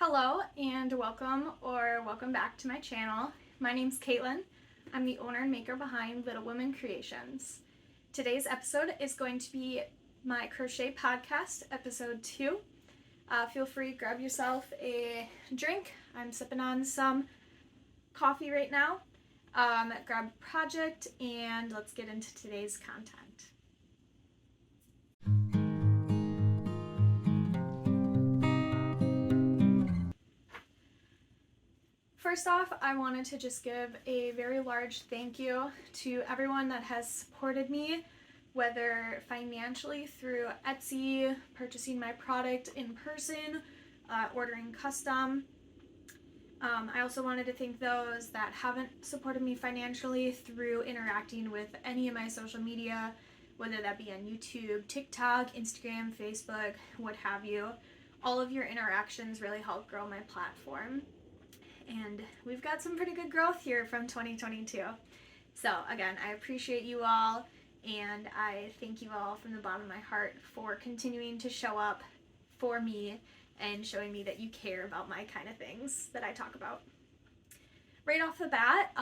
Hello and welcome back to my channel. My name's Caitlin. I'm the owner and maker behind Little Women Creations. Today's episode is going to be my crochet podcast, episode 2. Feel free to grab yourself a drink. I'm sipping on some coffee right now. Grab a project and let's get into today's content. First off, I wanted to just give a very large thank you to everyone that has supported me, whether financially through Etsy, purchasing my product in person, ordering custom. I also wanted to thank those that haven't supported me financially through interacting with any of my social media, whether that be on YouTube, TikTok, Instagram, Facebook, what have you. All of your interactions really help grow my platform. And we've got some pretty good growth here from 2022. So again, I appreciate you all, and I thank you all from the bottom of my heart for continuing to show up for me and showing me that you care about my kind of things that I talk about. Right off the bat,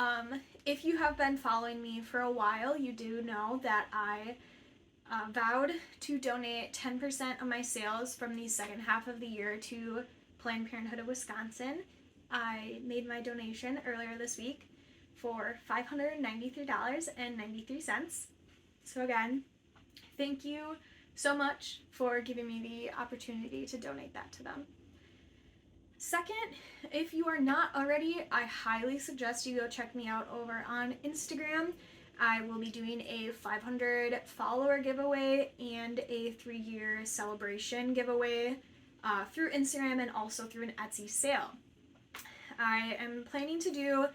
if you have been following me for a while, you do know that I vowed to donate 10% of my sales from the second half of the year to Planned Parenthood of Wisconsin. I made my donation earlier this week for $593.93. So again, thank you so much for giving me the opportunity to donate that to them. Second, if you are not already, I highly suggest you go check me out over on Instagram. I will be doing a 500 follower giveaway and a 3-year celebration giveaway through Instagram and also through an Etsy sale. I am planning to do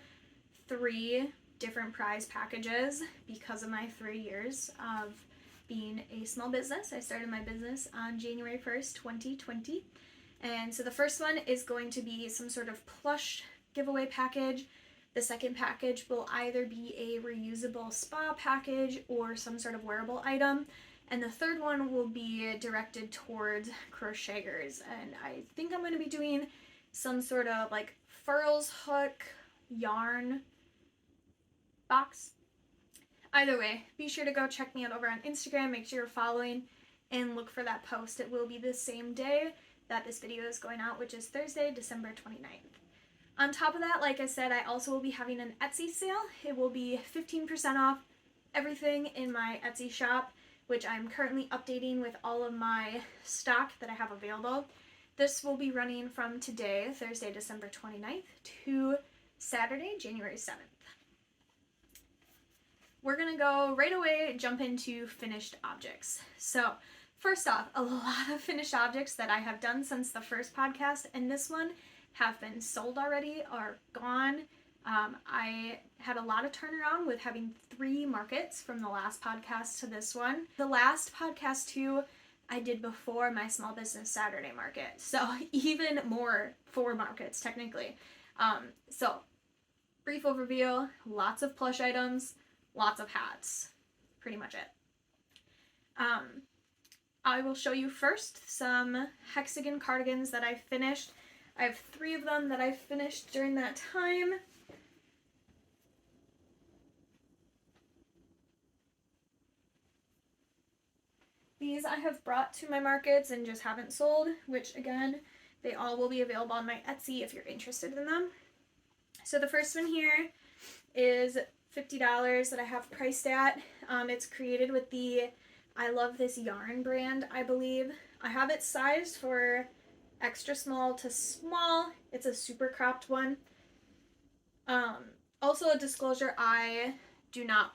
3 different prize packages because of my 3 years of being a small business. I started my business on January 1st, 2020. And so the first one is going to be some sort of plush giveaway package. The second package will either be a reusable spa package or some sort of wearable item. And the third one will be directed towards crocheters. And I think I'm going to be doing some sort of like furls hook yarn box. Either way, be sure to go check me out over on Instagram. Make sure you're following and look for that post. It will be the same day that this video is going out, which is Thursday, December 29th. On top of that, like I said, I also will be having an Etsy sale. It will be 15% off everything in my Etsy shop, which I'm currently updating with all of my stock that I have available. This will be running from today, Thursday, December 29th, to Saturday, January 7th. We're going to go right away, jump into finished objects. So, first off, a lot of finished objects that I have done since the first podcast and this one have been sold already or gone. I had a lot of turnaround with having 3 markets from the last podcast to this one. The last podcast too, I did before my small business Saturday market. So even more 4 markets technically. So brief overview, lots of plush items, lots of hats, pretty much it. I will show you first some hexagon cardigans that I finished. I have 3 of them that I finished during that time. These I have brought to my markets and just haven't sold, which again, they all will be available on my Etsy if you're interested in them. So the first one here is $50 that I have priced at. It's created with the I Love This Yarn brand, I believe. I have it sized for extra small to small. It's a super cropped one. Also a disclosure, I do not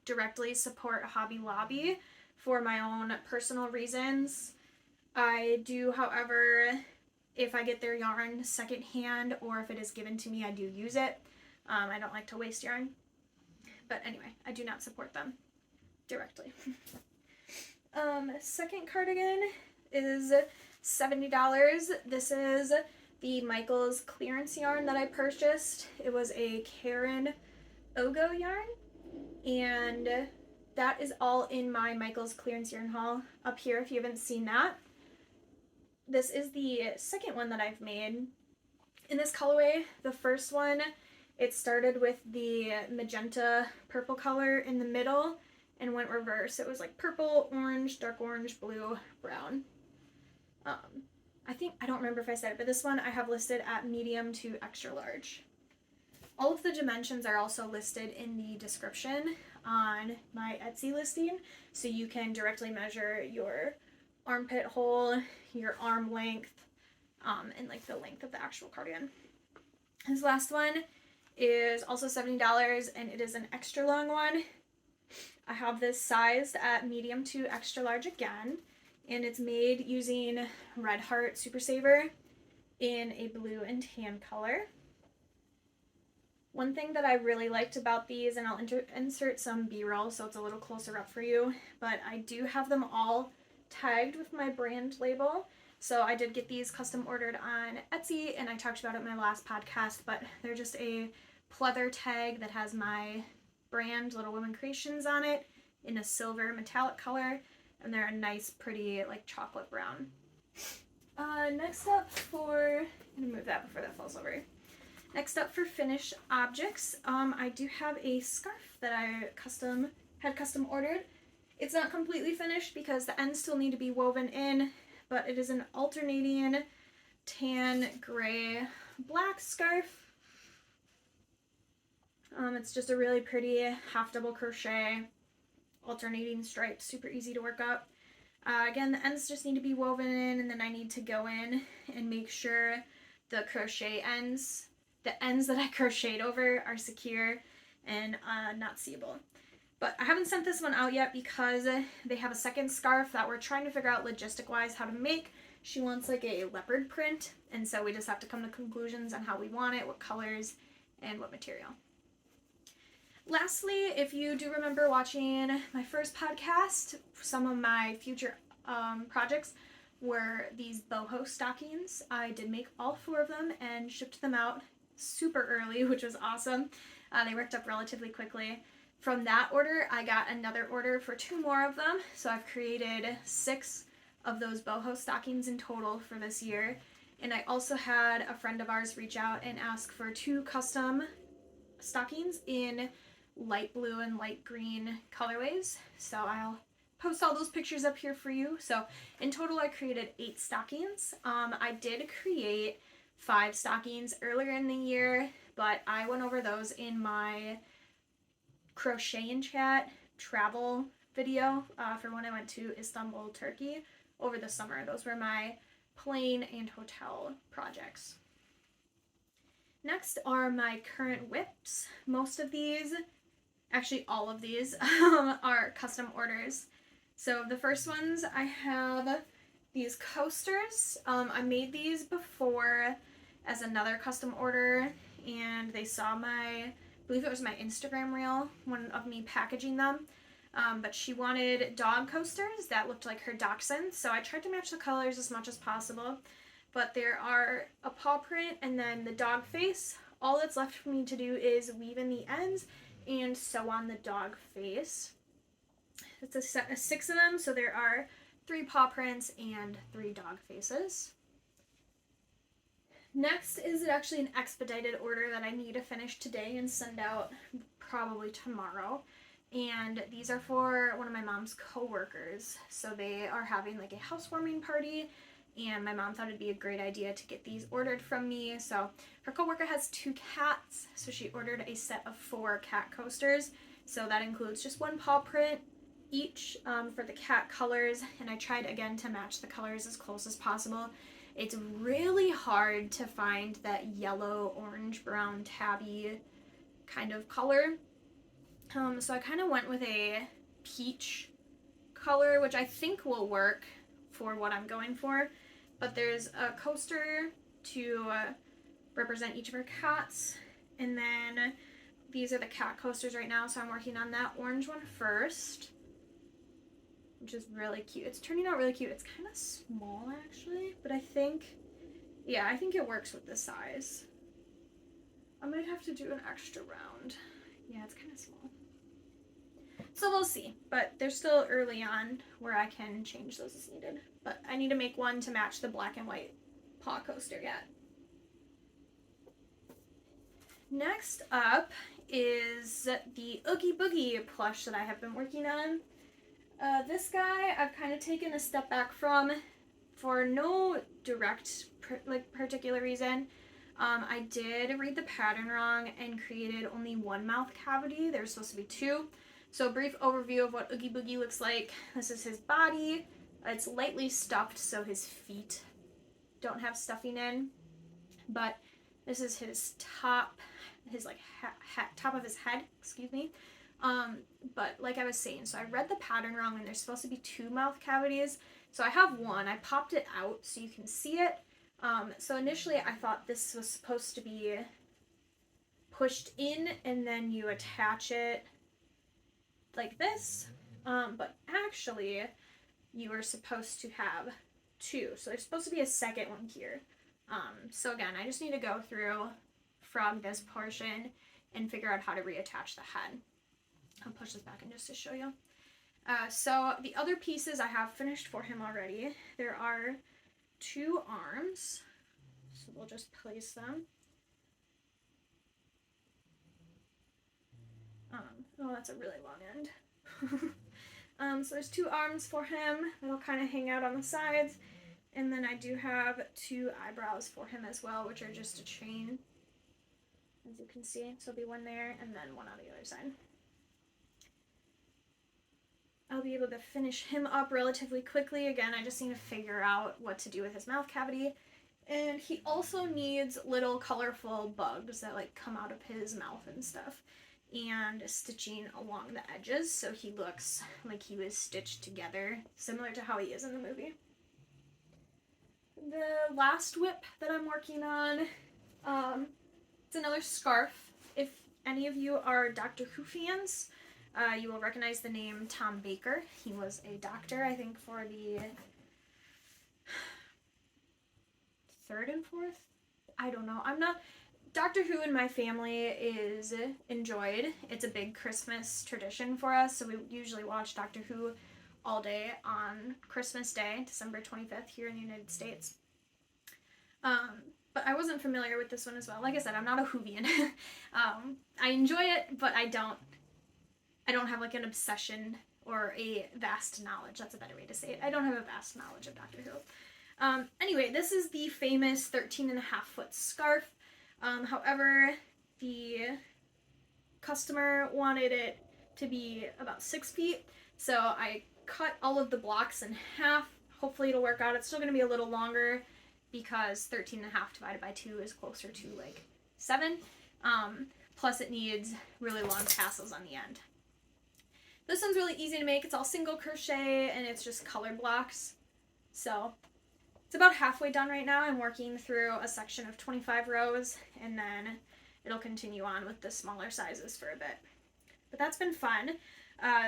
directly support Hobby Lobby for my own personal reasons. I do, however, if I get their yarn secondhand or if it is given to me, I do use it. I don't like to waste yarn. But anyway, I do not support them directly. Second cardigan is $70. This is the Michaels clearance yarn that I purchased. It was a Karen Ogo yarn, and that is all in my Michaels clearance yarn haul up here if you haven't seen that. This is the second one that I've made In this colorway, the first one, it started with the magenta purple color in the middle and went reverse. It was like purple, orange, dark orange, blue, brown. I don't remember if I said it, but this one I have listed at medium to extra large. All of the dimensions are also listed in the description on my Etsy listing, so you can directly measure your armpit hole, your arm length, and like the length of the actual cardigan. This last one is also $70, and it is an extra long one. I have this sized at medium to extra large again, and it's made using Red Heart Super Saver in a blue and tan color. One thing that I really liked about these, and I'll insert some B-roll so it's a little closer up for you, but I do have them all tagged with my brand label. So I did get these custom ordered on Etsy, and I talked about it in my last podcast, but they're just a pleather tag that has my brand, Little Women Creations, on it in a silver metallic color, and they're a nice, pretty, like chocolate brown. Next up I'm gonna move that before that falls over. Next up for finished objects, I do have a scarf that I had custom ordered. It's not completely finished because the ends still need to be woven in, but it is an alternating tan, gray, black scarf. It's just a really pretty half double crochet, alternating stripes, super easy to work up. Again, the ends just need to be woven in, and then I need to go in and make sure the ends that I crocheted over are secure and not seeable. But I haven't sent this one out yet because they have a second scarf that we're trying to figure out logistic-wise how to make. She wants like a leopard print, and so we just have to come to conclusions on how we want it, what colors, and what material. Lastly, if you do remember watching my first podcast, some of my future projects were these boho stockings. I did make all 4 of them and shipped them out super early, which was awesome. They worked up relatively quickly. From that order, I got another order for 2 more of them, so I've created 6 of those boho stockings in total for this year. And I also had a friend of ours reach out and ask for 2 custom stockings in light blue and light green colorways, so I'll post all those pictures up here for you. So in total I created 8 stockings. I did create 5 stockings earlier in the year, but I went over those in my crochet and chat travel video for when I went to Istanbul, Turkey over the summer. Those were my plane and hotel projects. Next are my current WIPs. Most of these, actually all of these, are custom orders. So the first ones, I have these coasters. I made these before as another custom order, and they saw I believe it was my Instagram reel, one of me packaging them. But she wanted dog coasters that looked like her dachshund, so I tried to match the colors as much as possible. But there are a paw print and then the dog face. All that's left for me to do is weave in the ends and sew on the dog face. It's a set of 6 of them, so there are 3 paw prints and 3 dog faces. Next is actually an expedited order that I need to finish today and send out probably tomorrow. And these are for one of my mom's co-workers. So they are having like a housewarming party, and my mom thought it'd be a great idea to get these ordered from me. So her co-worker has 2 cats, so she ordered a set of 4 cat coasters. So that includes just 1 paw print each for the cat colors, and I tried again to match the colors as close as possible. It's really hard to find that yellow, orange, brown, tabby kind of color. So I kind of went with a peach color, which I think will work for what I'm going for. But there's a coaster to represent each of her cats. And then these are the cat coasters right now, so I'm working on that orange one first, which is really cute. It's turning out really cute. It's kind of small actually, but I think it works with the size. I might have to do an extra round. Yeah, it's kind of small. So we'll see, but they're still early on where I can change those as needed. But I need to make one to match the black and white paw coaster yet. Next up is the Oogie Boogie plush that I have been working on. This guy I've kind of taken a step back from for no direct particular reason. I did read the pattern wrong and created only one mouth cavity. There's supposed to be two. So a brief overview of what Oogie Boogie looks like. This is his body. It's lightly stuffed, so his feet don't have stuffing in. But this is his top, his like top of his head, excuse me. But like I was saying, so I read the pattern wrong and there's supposed to be two mouth cavities. So I have one. I popped it out so you can see it. So initially I thought this was supposed to be pushed in and then you attach it like this. But actually you are supposed to have two. So there's supposed to be a second one here. So again, I just need to go through from this portion and figure out how to reattach the head. I'll push this back in just to show you. So the other pieces I have finished for him already. There are two arms, so we'll just place them. Oh, that's a really long end. So there's two arms for him that'll kind of hang out on the sides. And then I do have two eyebrows for him as well, which are just a chain, as you can see. So there'll be one there and then one on the other side. I'll be able to finish him up relatively quickly. Again, I just need to figure out what to do with his mouth cavity. And he also needs little colorful bugs that like come out of his mouth and stuff. And stitching along the edges so he looks like he was stitched together, similar to how he is in the movie. The last WIP that I'm working on, it's another scarf. If any of you are Doctor Who fans, you will recognize the name Tom Baker. He was a doctor, I think, for the third and fourth? I don't know. Doctor Who in my family is enjoyed. It's a big Christmas tradition for us, so we usually watch Doctor Who all day on Christmas Day, December 25th, here in the United States. But I wasn't familiar with this one as well. Like I said, I'm not a Whovian. I enjoy it, but I don't have like an obsession or a vast knowledge. That's a better way to say it. I don't have a vast knowledge of Doctor Who. Anyway, this is the famous 13.5-foot scarf. However, the customer wanted it to be about 6 feet, so I cut all of the blocks in half. Hopefully it'll work out. It's still going to be a little longer because 13.5 divided by 2 is closer to like 7. Plus it needs really long tassels on the end. This one's really easy to make. It's all single crochet and it's just color blocks. So it's about halfway done right now. I'm working through a section of 25 rows and then it'll continue on with the smaller sizes for a bit. But that's been fun.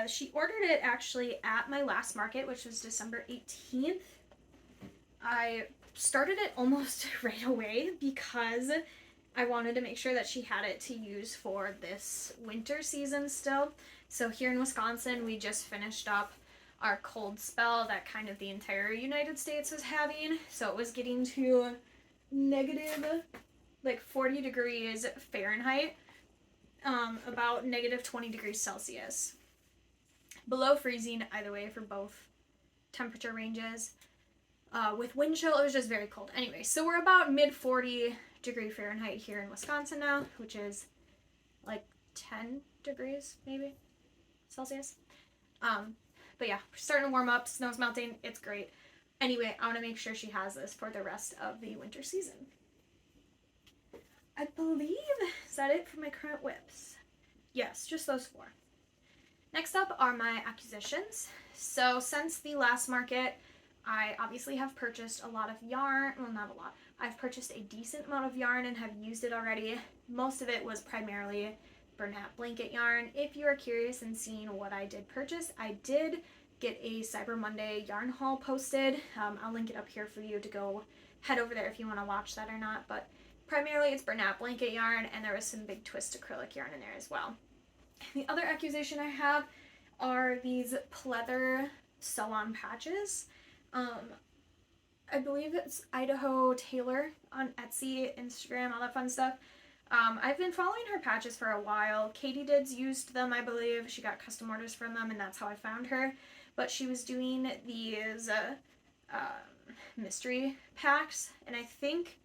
She ordered it actually at my last market, which was December 18th. I started it almost right away because I wanted to make sure that she had it to use for this winter season still. So here in Wisconsin, we just finished up our cold spell that kind of the entire United States was having. So it was getting to negative like 40 degrees Fahrenheit, about negative 20 degrees Celsius. Below freezing either way for both temperature ranges. With wind chill, it was just very cold. Anyway, so we're about mid 40 degree Fahrenheit here in Wisconsin now, which is like 10 degrees maybe Celsius. But yeah, we're starting to warm up, snow's melting, it's great. Anyway, I want to make sure she has this for the rest of the winter season. I believe, is that it for my current WIPs? Yes, just those 4. Next up are my acquisitions. So since the last market, I obviously have purchased a lot of yarn. Well, not a lot. I've purchased a decent amount of yarn and have used it already. Most of it was primarily Bernat blanket yarn. If you are curious and seeing what I did purchase, I did get a Cyber Monday yarn haul posted. I'll link it up here for you to go head over there if you want to watch that or not. But primarily it's Bernat blanket yarn, and there was some big twist acrylic yarn in there as well. The other acquisition I have are these pleather sew-on patches. I believe it's Idaho Tailor on Etsy, Instagram, all that fun stuff. I've been following her patches for a while. Katie Dids used them, I believe. She got custom orders from them, and that's how I found her. But she was doing these mystery packs, and I think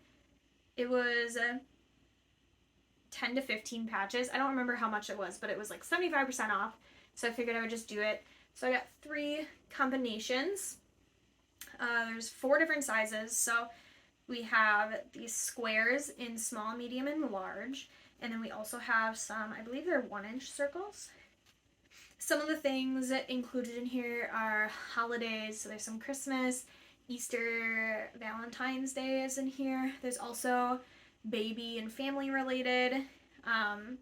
it was 10 to 15 patches. I don't remember how much it was, but it was like 75% off. So I figured I would just do it. So I got 3 combinations. There's 4 different sizes. So we have these squares in small, medium, and large. And then we also have some, I believe they're 1-inch circles. Some of the things included in here are holidays. So there's some Christmas, Easter, Valentine's Day is in here. There's also baby and family related. And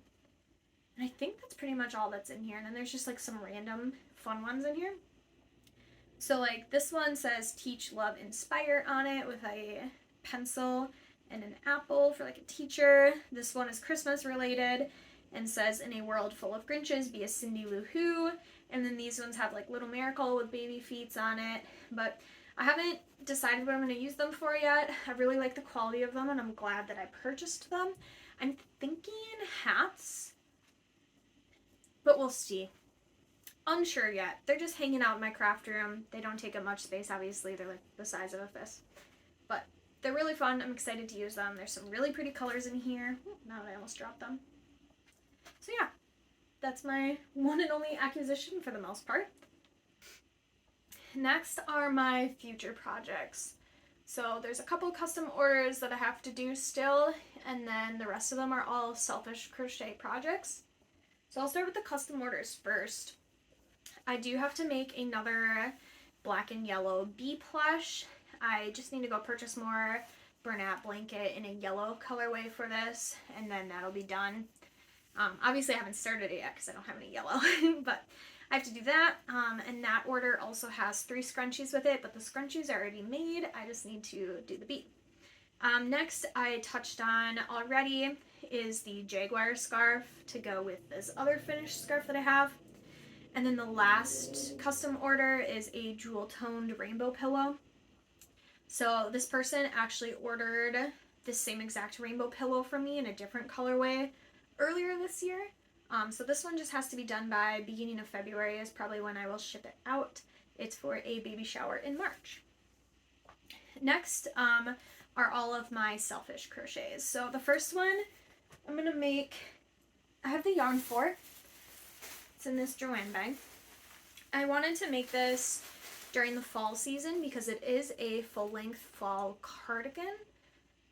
I think that's pretty much all that's in here. And then there's just like some random fun ones in here. So like this one says Teach, Love, Inspire on it with a pencil and an apple for like a teacher. This one is Christmas related and says in a world full of Grinches, be a Cindy Lou Who. And then these ones have like Little Miracle with baby feet on it. But I haven't decided what I'm going to use them for yet. I really like the quality of them and I'm glad that I purchased them. I'm thinking hats, but we'll see. Unsure yet. They're just hanging out in my craft room. They don't take up much space, obviously. They're like the size of a fist. But they're really fun. I'm excited to use them. There's some really pretty colors in here. Ooh, now I almost dropped them. So yeah, that's my one and only acquisition for the most part. Next are my future projects. So there's a couple custom orders that I have to do still, and then the rest of them are all selfish crochet projects. So I'll start with the custom orders first. I do have to make another black and yellow bee plush. I just need to go purchase more Bernat blanket in a yellow colorway for this, and then that'll be done. Obviously I haven't started it yet because I don't have any yellow, but I have to do that, and that order also has 3 scrunchies with it, but the scrunchies are already made. I just need to do the bee. Next I touched on already is the jaguar scarf to go with this other finished scarf that I have. And then the last custom order is a jewel-toned rainbow pillow. So this person actually ordered the same exact rainbow pillow from me in a different colorway earlier this year. So this one just has to be done by beginning of February is probably when I will ship it out. It's for a baby shower in March. Next are all of my selfish crochets. So the first one I'm going to make, I have the yarn for. It's in this Joanne bag. I wanted to make this during the fall season because it is a full-length fall cardigan.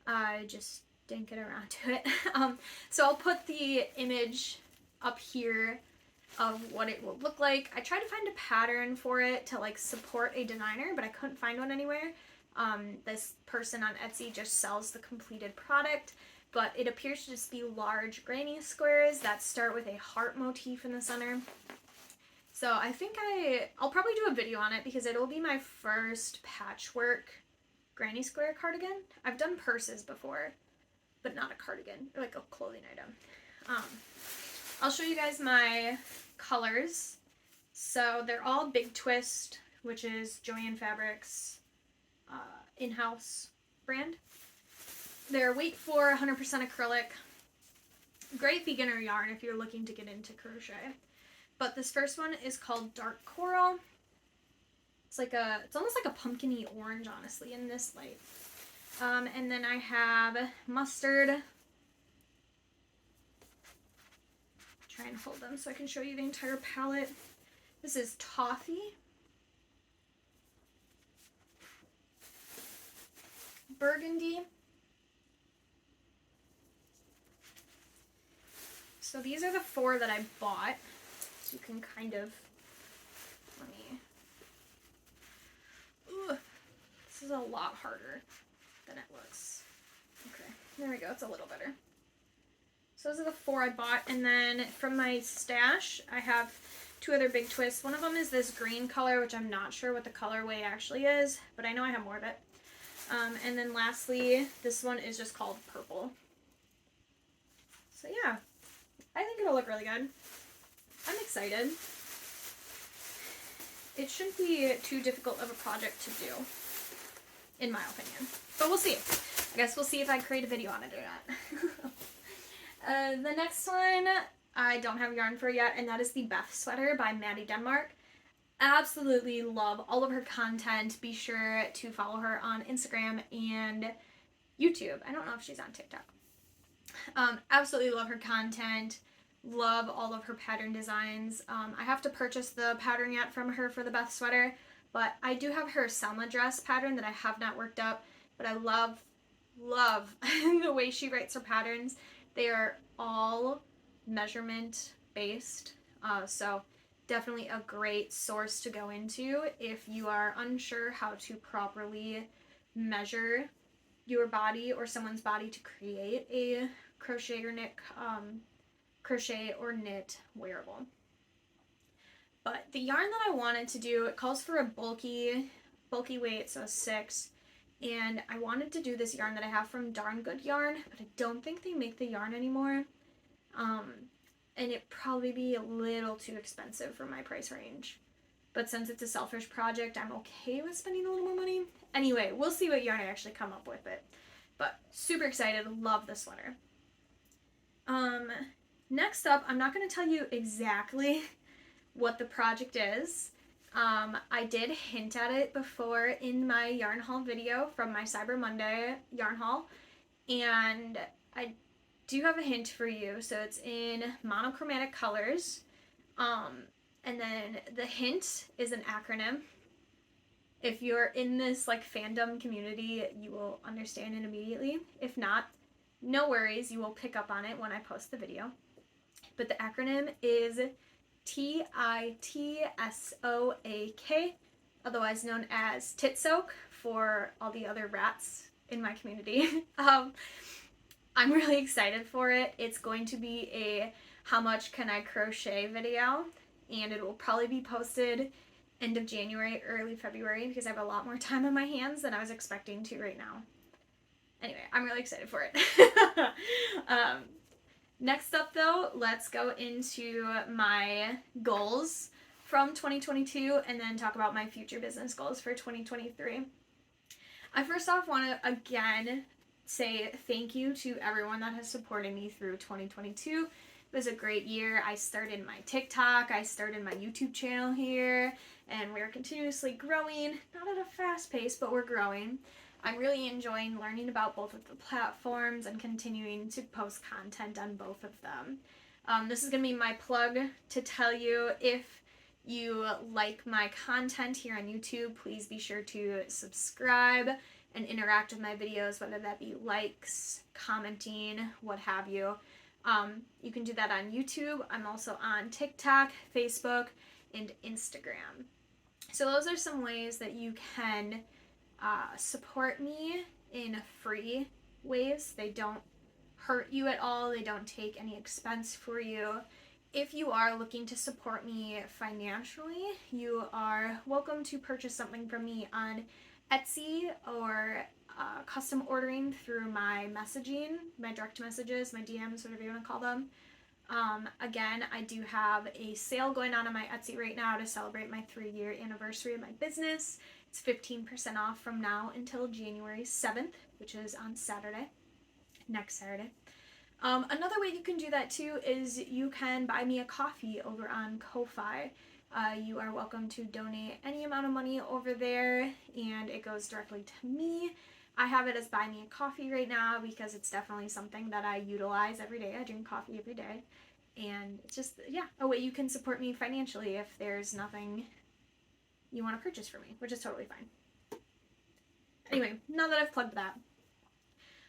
I just didn't get around to it. So I'll put the image up here of what it will look like. I tried to find a pattern for it to like support a designer, but I couldn't find one anywhere. This person on Etsy just sells the completed product, but it appears to just be large granny squares that start with a heart motif in the center. So I think I'll probably do a video on it because it'll be my first patchwork granny square cardigan. I've done purses before, but not a cardigan, or like a clothing item. I'll show you guys my colors. So they're all Big Twist, which is Joanne Fabrics in-house brand. They're weight for 100% acrylic. Great beginner yarn if you're looking to get into crochet. But this first one is called Dark Coral. It's almost like a pumpkin-y orange, honestly, in this light. And then I have Mustard. Try and hold them so I can show you the entire palette. This is Toffee. Burgundy. So these are the 4 that I bought. So you can kind of, this is a lot harder than it looks. Okay, there we go, it's a little better. So those are the 4 I bought, and then from my stash, I have 2 other Big Twists. One of them is this green color, which I'm not sure what the colorway actually is, but I know I have more of it. And then lastly, this one is just called Purple. So yeah, I think it'll look really good. I'm excited. It shouldn't be too difficult of a project to do, in my opinion. But we'll see. I guess we'll see if I create a video on it or not. The next one I don't have yarn for yet, and that is the Beth sweater by Maddie Denmark. Absolutely love all of her content. Be sure to follow her on Instagram and YouTube. I don't know if she's on TikTok. Absolutely love her content. Love all of her pattern designs. I have to purchase the pattern yet from her for the Beth sweater, but I do have her Selma dress pattern that I have not worked up, but I love the way she writes her patterns. They are all measurement based, so definitely a great source to go into if you are unsure how to properly measure your body or someone's body to create a crochet or knit wearable. But the yarn that I wanted to do, it calls for a bulky weight, so a 6. And I wanted to do this yarn that I have from Darn Good Yarn, but I don't think they make the yarn anymore. And it'd probably be a little too expensive for my price range. But since it's a selfish project, I'm okay with spending a little more money. Anyway, we'll see what yarn I actually come up with it. But super excited, love the sweater. Next up, I'm not going to tell you exactly what the project is. I did hint at it before in my yarn haul video from my Cyber Monday yarn haul, and I do have a hint for you. So it's in monochromatic colors, and then the hint is an acronym. If you're in this like fandom community, you will understand it immediately. If not, no worries, you will pick up on it when I post the video. But the acronym is TITSOAK, otherwise known as Titsoak for all the other rats in my community. I'm really excited for it. It's going to be a how much can I crochet video, and it will probably be posted end of January, early February, because I have a lot more time on my hands than I was expecting to right now. Anyway, I'm really excited for it. Next up though, let's go into my goals from 2022 and then talk about my future business goals for 2023. I first off want to again say thank you to everyone that has supported me through 2022. It was a great year. I started my TikTok, I started my YouTube channel here, and we're continuously growing, not at a fast pace, but we're growing. I'm really enjoying learning about both of the platforms and continuing to post content on both of them. This is going to be my plug to tell you, if you like my content here on YouTube, please be sure to subscribe and interact with my videos, whether that be likes, commenting, what have you. You can do that on YouTube. I'm also on TikTok, Facebook, and Instagram. So those are some ways that you can support me in free ways. They don't hurt you at all. They don't take any expense for you. If you are looking to support me financially, you are welcome to purchase something from me on Etsy or custom ordering through my messaging, my direct messages, my DMs, whatever you want to call them. Again, I do have a sale going on my Etsy right now to celebrate my 3-year anniversary of my business. It's 15% off from now until January 7th, which is on Saturday, next Saturday. Another way you can do that too is you can buy me a coffee over on Ko-Fi. You are welcome to donate any amount of money over there, and it goes directly to me. I have it as buy me a coffee right now because it's definitely something that I utilize every day. I drink coffee every day, and it's just, yeah, a way you can support me financially if there's nothing you want to purchase for me, which is totally fine. Anyway, now that I've plugged that,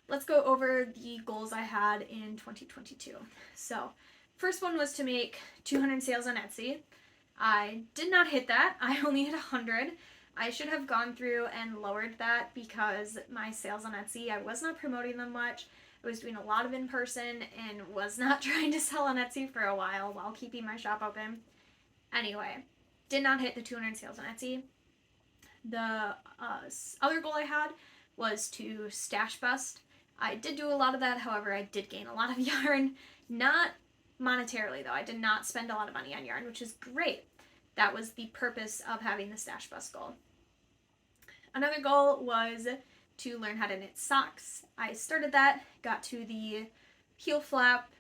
let's go over the goals I had in 2022. So, first one was to make 200 sales on Etsy. I did not hit that. I only hit 100. I should have gone through and lowered that because my sales on Etsy, I was not promoting them much. I was doing a lot of in-person and was not trying to sell on Etsy for a while keeping my shop open. Anyway, did not hit the 200 sales on Etsy. The other goal I had was to stash bust. I did do a lot of that, however, I did gain a lot of yarn. Not monetarily, though. I did not spend a lot of money on yarn, which is great. That was the purpose of having the stash bust goal. Another goal was to learn how to knit socks. I started that, got to the heel flap,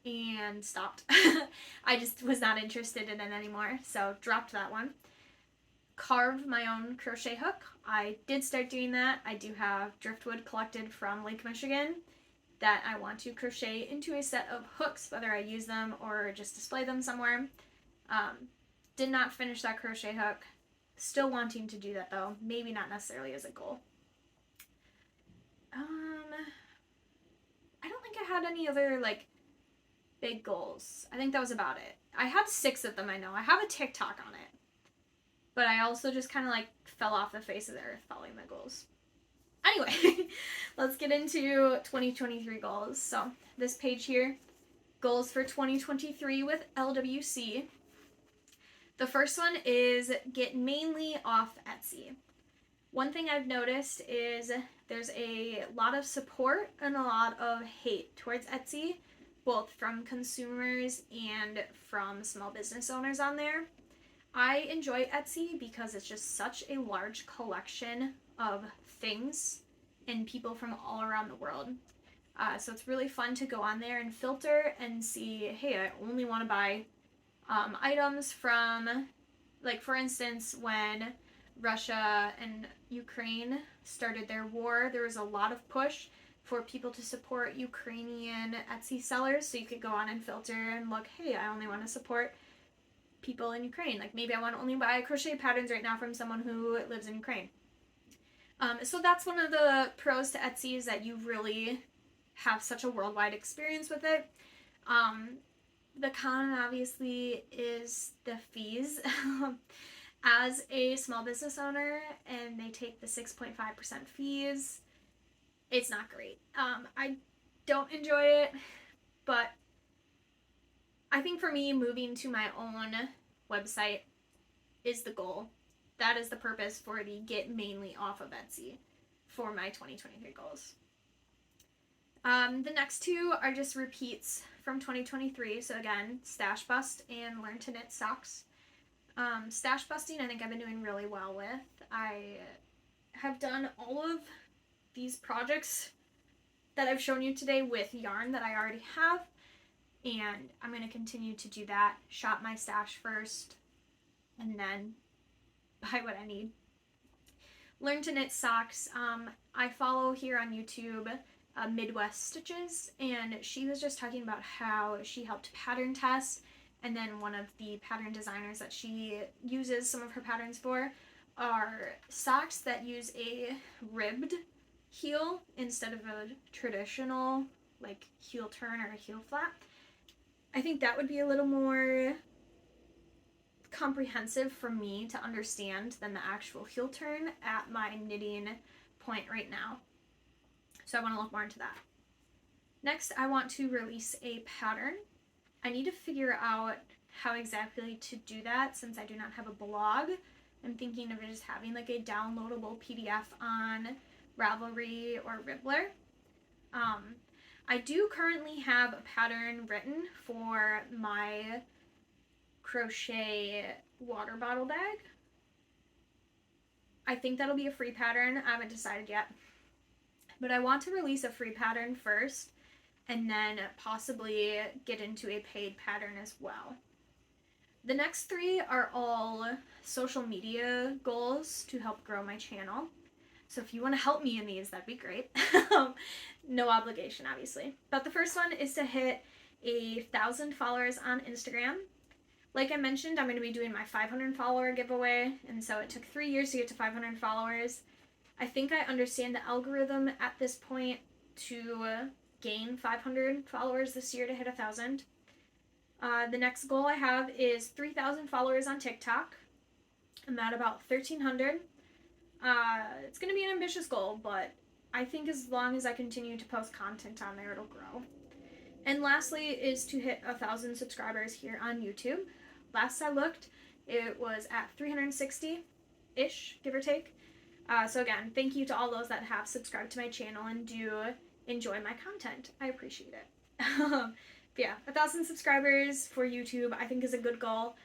and stopped. I just was not interested in it anymore, so dropped that one. Carve my own crochet hook. I did start doing that. I do have driftwood collected from Lake Michigan that I want to crochet into a set of hooks, whether I use them or just display them somewhere. Did not finish that crochet hook. Still wanting to do that though. Maybe not necessarily as a goal. I don't think I had any other like big goals. I think that was about it. I had 6 of them, I know. I have a TikTok on it. But I also just kind of like fell off the face of the earth following my goals. Anyway, let's get into 2023 goals. So this page here, goals for 2023 with LWC. The first one is get mainly off Etsy. One thing I've noticed is there's a lot of support and a lot of hate towards Etsy, both from consumers and from small business owners on there. I enjoy Etsy because it's just such a large collection of things and people from all around the world. So it's really fun to go on there and filter and see, hey, I only want to buy items from, like for instance, when Russia and Ukraine started their war, there was a lot of push for people to support Ukrainian Etsy sellers, so you could go on and filter and look, hey, I only want to support people in Ukraine. Like maybe I want to only buy crochet patterns right now from someone who lives in Ukraine. So that's one of the pros to Etsy, is that you really have such a worldwide experience with it. The con obviously is the fees. As a small business owner and they take the 6.5% fees, it's not great. I don't enjoy it, but I think for me, moving to my own website is the goal. That is the purpose for the get mainly off of Etsy for my 2023 goals. The next 2 are just repeats from 2023. So again, stash bust and learn to knit socks. Stash busting, I think I've been doing really well with. I have done all of these projects that I've shown you today with yarn that I already have, and I'm going to continue to do that. Shop my stash first, and then buy what I need. Learn to knit socks. I follow here on YouTube Midwest Stitches, and she was just talking about how she helped pattern test, and then one of the pattern designers that she uses some of her patterns for are socks that use a ribbed heel instead of a traditional like heel turn or a heel flap. I think that would be a little more comprehensive for me to understand than the actual heel turn at my knitting point right now. So I want to look more into that. Next, I want to release a pattern. I need to figure out how exactly to do that since I do not have a blog. I'm thinking of just having like a downloadable PDF on Ravelry or Ribbler. I do currently have a pattern written for my crochet water bottle bag. I think that'll be a free pattern. I haven't decided yet. But I want to release a free pattern first and then possibly get into a paid pattern as well. The next 3 are all social media goals to help grow my channel. So if you want to help me in these, that'd be great. No obligation, obviously. But the first one is to hit 1,000 followers on Instagram. Like I mentioned, I'm going to be doing my 500 follower giveaway, and so it took 3 years to get to 500 followers. I think I understand the algorithm at this point to gain 500 followers this year to hit 1,000. The next goal I have is 3,000 followers on TikTok. I'm at about 1,300. It's going to be an ambitious goal, but I think as long as I continue to post content on there, it'll grow. And lastly is to hit 1,000 subscribers here on YouTube. Last I looked, it was at 360-ish, give or take. So again, thank you to all those that have subscribed to my channel and do enjoy my content. I appreciate it. But yeah, 1,000 subscribers for YouTube I think is a good goal.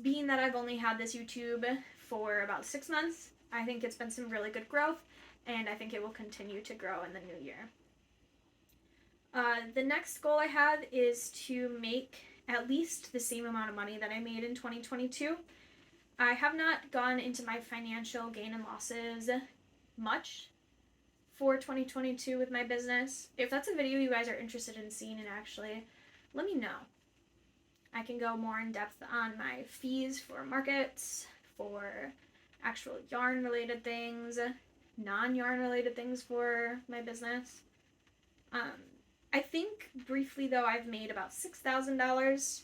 Being that I've only had this YouTube for about 6 months, I think it's been some really good growth, and I think it will continue to grow in the new year. The next goal I have is to make at least the same amount of money that I made in 2022. I have not gone into my financial gain and losses much for 2022 with my business. If that's a video you guys are interested in seeing, and actually, let me know. I can go more in depth on my fees for markets, for actual yarn related things, non-yarn related things for my business. I think briefly though I've made about $6,000.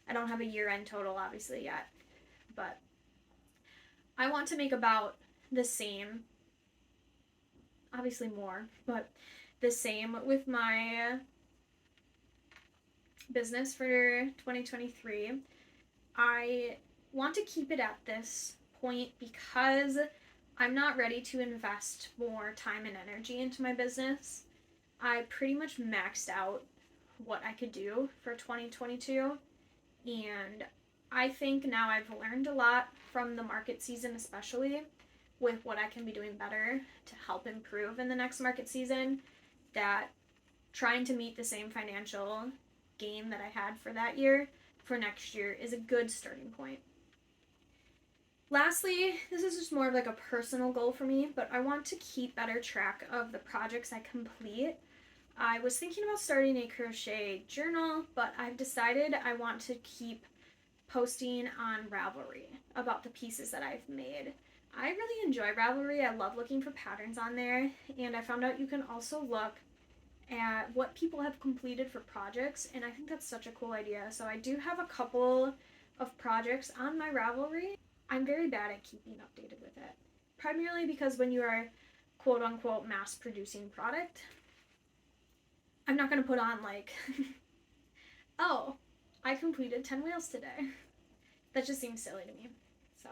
I don't have a year-end total obviously yet, but I want to make about the same, obviously more, but the same with my business for 2023. I want to keep it at this point because I'm not ready to invest more time and energy into my business. I pretty much maxed out what I could do for 2022, and I think now I've learned a lot from the market season, especially with what I can be doing better to help improve in the next market season, that trying to meet the same financial gain that I had for that year for next year is a good starting point. Lastly, this is just more of like a personal goal for me, but I want to keep better track of the projects I complete. I was thinking about starting a crochet journal, but I've decided I want to keep posting on Ravelry about the pieces that I've made. I really enjoy Ravelry. I love looking for patterns on there, and I found out you can also look at what people have completed for projects, and I think that's such a cool idea. So I do have a couple of projects on my Ravelry. I'm very bad at keeping updated with it, primarily because when you are quote-unquote mass-producing product, I'm not going to put on like, oh, I completed 10 wheels today. That just seems silly to me. So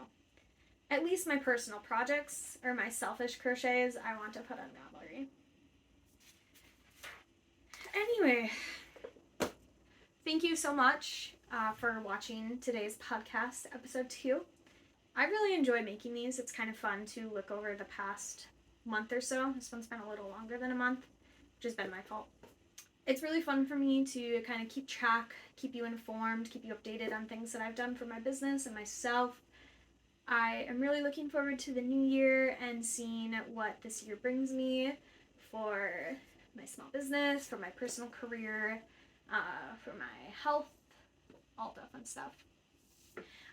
at least my personal projects or my selfish crochets, I want to put on Ravelry. Anyway, thank you so much for watching today's podcast, episode 2. I really enjoy making these. It's kind of fun to look over the past month or so. This one's been a little longer than a month, which has been my fault. It's really fun for me to kind of keep track, keep you informed, keep you updated on things that I've done for my business and myself. I am really looking forward to the new year and seeing what this year brings me for my small business, for my personal career, for my health, all the fun stuff.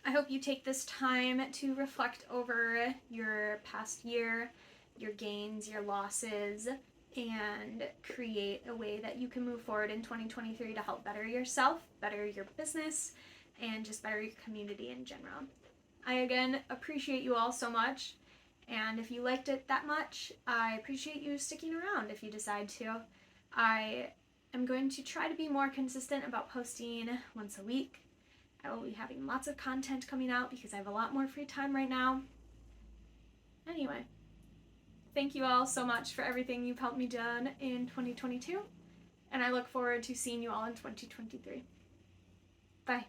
I hope you take this time to reflect over your past year, your gains, your losses, and create a way that you can move forward in 2023 to help better yourself, better your business, and just better your community in general. I again appreciate you all so much, and if you liked it that much, I appreciate you sticking around if you decide to. I am going to try to be more consistent about posting once a week. I will be having lots of content coming out because I have a lot more free time right now. Anyway, thank you all so much for everything you've helped me done in 2022, and I look forward to seeing you all in 2023. Bye.